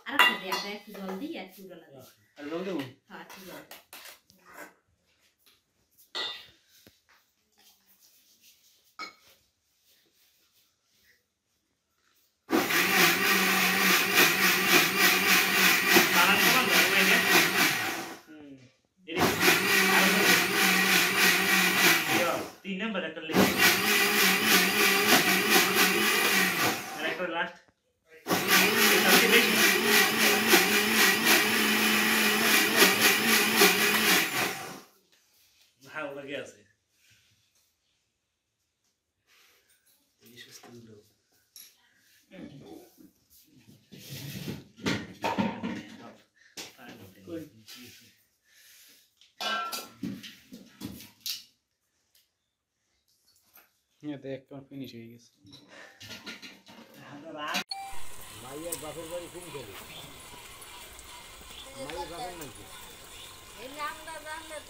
আরেকটা দে, আর একটু জল দিই আর একটু ডলা দিই। আর জল দেবো? হ্যাঁ, একটু জল। तीन नंबर कर ले करेक्टर लास्ट सबसे बेस्ट ভালো লাগে আছে এই সুস্থগুলো এটা একদম ফিনিশ হয়ে গেছে মাইয়ার বাপের বাড়ি কোন গেলে মাইয়ার বাপের নাকি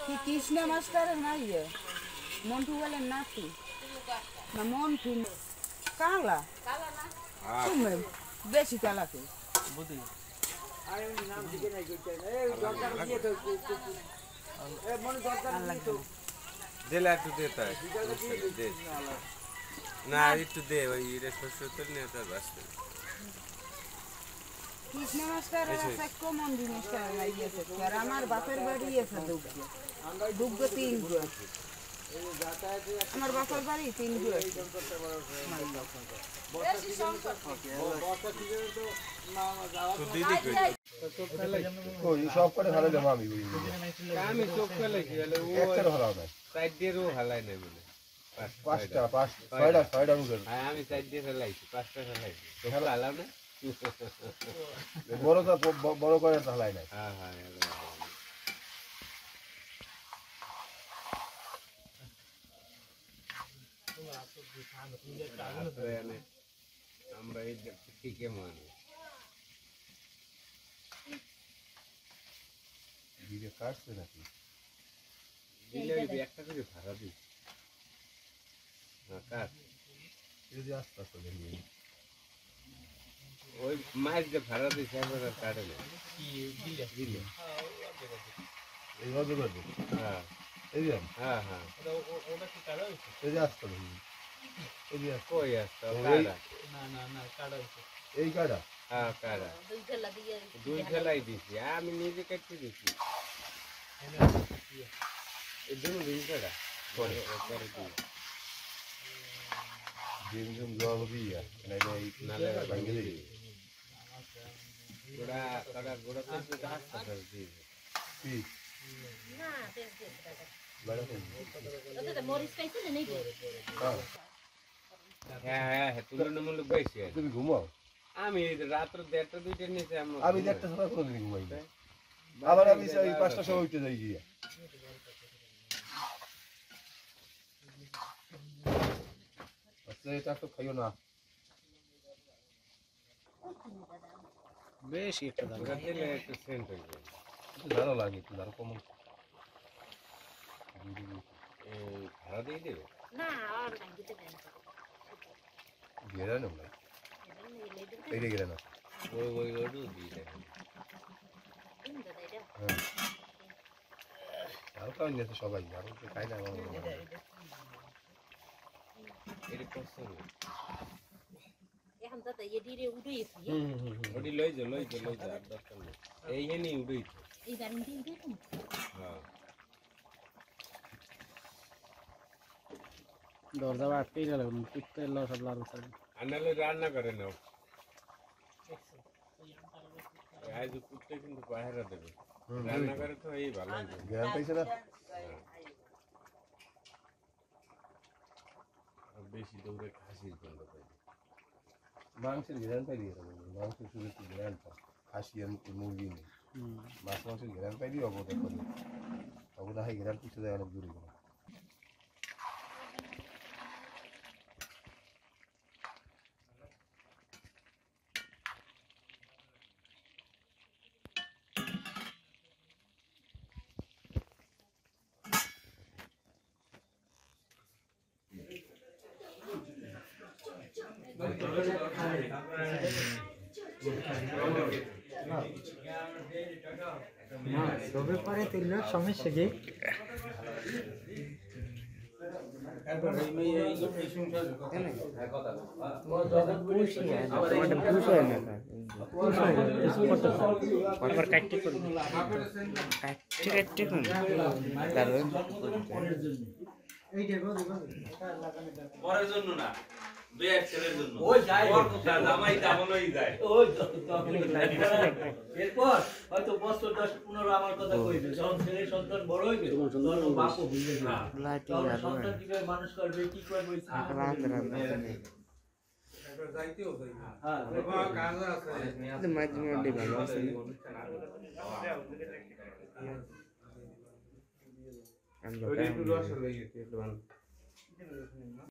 কি কৃষ্ণ মাস্টারের মাইয়া মন্টু বলেন নাতি না মন্টু কালা তুমি বেশি কালাকে বুঝি আরে নাম দিকে নাই কইতে এই দরকার দিয়ে তো এ মনে দরকার নাই তো দিলে একটু দে তাই দে না একটু দে ওই রে শস্য তো নিয়ে তার বাঁচতে কৃষ্ণ মাস্টারের আছে কমন জিনিসটার মাইয়া আর আমার বাপের বাড়ি আছে দুগ্গ তিন গুণ আমার বাপের বাড়ি তিন গুণ তো দিদি কই সব করে ভালো দেবো আমি আমি চোখ ফেলে কি হলে ও একটা ভালো না সাইড দিয়ে ও হালাই নাই বলে ছয়টা মুখের আমি সাইড দিয়ে ফেলাইছি পাঁচটা ফেলাইছি তো হালাও না বড় করে ঢালাই নাই হ্যাঁ হ্যাঁ আমরা এই ঠিকই মানে দিকে কাটছে নাকি দিলে একটা করে ভাড়া দিই না কাট যদি আস্তে আস্তে দেখবি ওই মাছ যে ভাড়া দিই সেবার আর কাটে না দিলে এই রোজে করবে হ্যাঁ এই যে হ্যাঁ হ্যাঁ এই যে আসতে হবে এই যে কই আসতো কাটা এই কাটা হ্যাঁ কাটা দুই ফেলাই দিছি আমি নিজে কাটতে দিছি এই দুটো দিন কাটা পরে পরে দিই জিম জল দিয়া নালে ভাঙে দিই গোড়া কাটা গোড়া তো হাসতে দিই কি না, তেজ দে দাদা। বড় ওটা তো মরিচ খাইছিস না নাকি? হ্যাঁ হ্যাঁ হ্যাঁ তুলে না মূল্য বেশি তুমি ঘুমাও আমি রাত্র 1:30 2টার নিচে আমি 1:00 সময় কোনোদিন ঘুমাই না আবার আমি ওই 5টার সময় উঠে যাই গিয়া আচ্ছা এটা তো খাইও না বেশি একটা দাম ওটা দিলে একটু সেন্ট হয়ে যাবে ভালো লাগে একটু আর কম এই ভাড়া দিয়ে দেবে না, আর ভাঙিতে দেন না। গেরা না এই রে গেরা না ওই ওডু দিয়ে দেবে দাদা এটা হ্যাঁ আর কাউকে নিয়ে সবাই আর তো খাই না আমার এর কষ্ট এখন দাদা এডিরে উড়াইছি। ওডি লই যা আর দরকার নেই এই এনে উড়াইছে এই গাড়ি দিয়ে উড়াইছি। হ্যাঁ দরজা আটকে গেল পিটতে এলো সব লাল সারি আনালে রান্না করে নাও আজ কুত্তে কিন্তু পাহারা দেবে রান্না করে তো এই ভালো জ্ঞান পাইছে না বেশি দৌড়ে খাসির গন্ধ পাই মাংসের জ্ঞান পাই দিয়ে মাংসের শুধু একটু জ্ঞান পাই খাসি আর মুরগি নেই মাছ মাংসের জ্ঞান পাই দিয়ে অবদা করে অবদা হয় জ্ঞান পিছু দেয় অনেক দূরে করে তবে পরে তুলল সমস্যা কি পরের জন্য না দুই এক ছেলের জন্য ওই যায় ওর কথা জামাই দামলই যায় ওই এরপর হয়তো বছর 10-15 আমার কথা কইবে যখন ছেলে সন্তান বড় হইবে তখন বাপও বুঝবে না তখন সন্তান কিভাবে মানুষ করবে কি করবে যাইতেও যাই হ্যাঁ কাজ আছে মাঝে মধ্যে ভালো আছে ওই একটু রস হয়ে গেছে একটু